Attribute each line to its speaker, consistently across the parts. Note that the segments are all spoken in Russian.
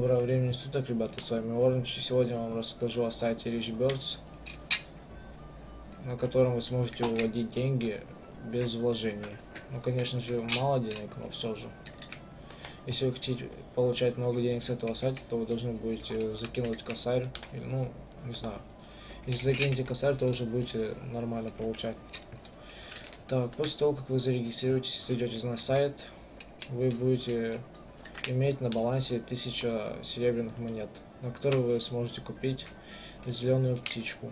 Speaker 1: Доброго времени суток, ребята, с вами Orange, и сегодня я вам расскажу о сайте RichBirds, на котором вы сможете выводить деньги без вложений. Ну, конечно же, мало денег, но все же. Если вы хотите получать много денег с этого сайта, то вы должны будете закинуть косарь, или, ну, не знаю. Если закинете косарь, то уже будете нормально получать. Так, после того, как вы зарегистрируетесь и зайдете на сайт, вы будете иметь на балансе 1000 серебряных монет, на которые вы сможете купить зеленую птичку.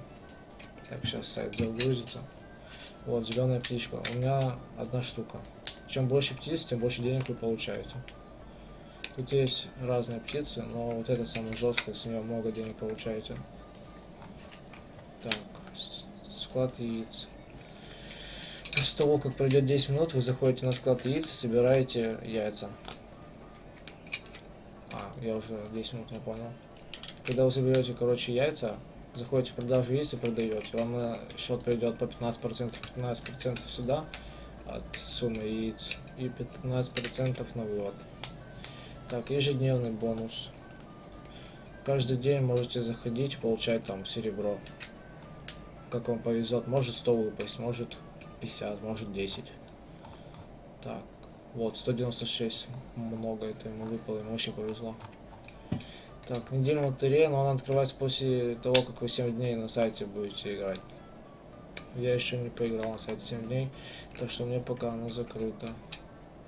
Speaker 1: Так, сейчас сайт загрузится. Вот, зеленая птичка. У меня одна штука. Чем больше птиц, тем больше денег вы получаете. Тут есть разные птицы, но вот это самая жесткая, с нее много денег получаете. Так, склад яиц. После того, как пройдет 10 минут, вы заходите на склад яиц и собираете яйца. Я уже 10 минут не понял. Когда вы соберете, короче, яйца, заходите в продажу яиц и продаете. Вам на счет придет по 15% сюда от суммы яиц и 15% на вывод. Так, ежедневный бонус. Каждый день можете заходить и получать там серебро. Как вам повезет, может 100 выпасть, может 50, может 10. Так, вот 196, много это ему выпало, ему очень повезло. Так, недельная лотерея, но она открывается после того, как вы 7 дней на сайте будете играть. Я еще не поиграл на сайте 7 дней, так что мне пока она закрыта.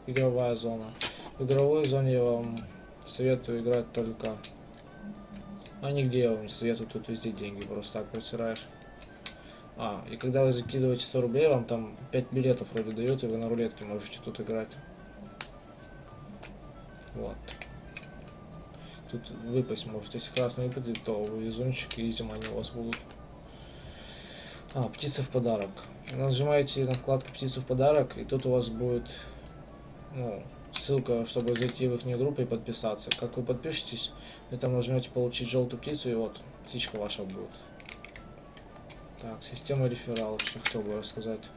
Speaker 1: Игровая зона. В игровой зоне я вам советую играть только... нигде я вам не советую, тут везде деньги просто так протираешь. И когда вы закидываете 100 рублей, вам там 5 билетов вроде дают, и вы на рулетке можете тут играть. Вот. Тут выпасть может. Если красный выпадет, то вы везунчик, и зима у вас будут. Птица в подарок. Нажимаете на вкладку птицу в подарок, и тут у вас будет ссылка, чтобы зайти в их группу и подписаться. Как вы подпишетесь, вы там нажмете получить желтую птицу, и вот птичка ваша будет. Так, система рефералов, что хотел бы рассказать.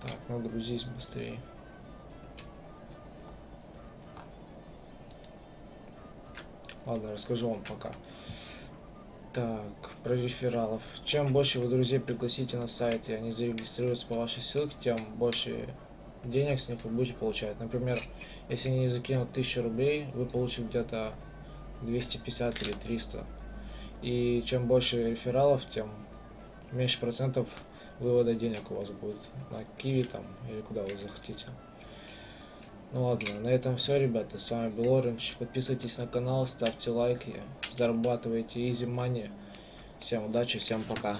Speaker 1: Так, ну грузись быстрее. Ладно, расскажу вам пока. Так, про рефералов. Чем больше вы друзей пригласите на сайт, и они зарегистрируются по вашей ссылке, тем больше денег с них вы будете получать. Например, если они закинут 1000 рублей, вы получите где-то 250 или 300. И чем больше рефералов, тем меньше процентов вывода денег у вас будет на Киви там или куда вы захотите. Ну ладно, на этом все, ребята. С вами был Orange. Подписывайтесь на канал, ставьте лайки, зарабатывайте easy money. Всем удачи, всем пока.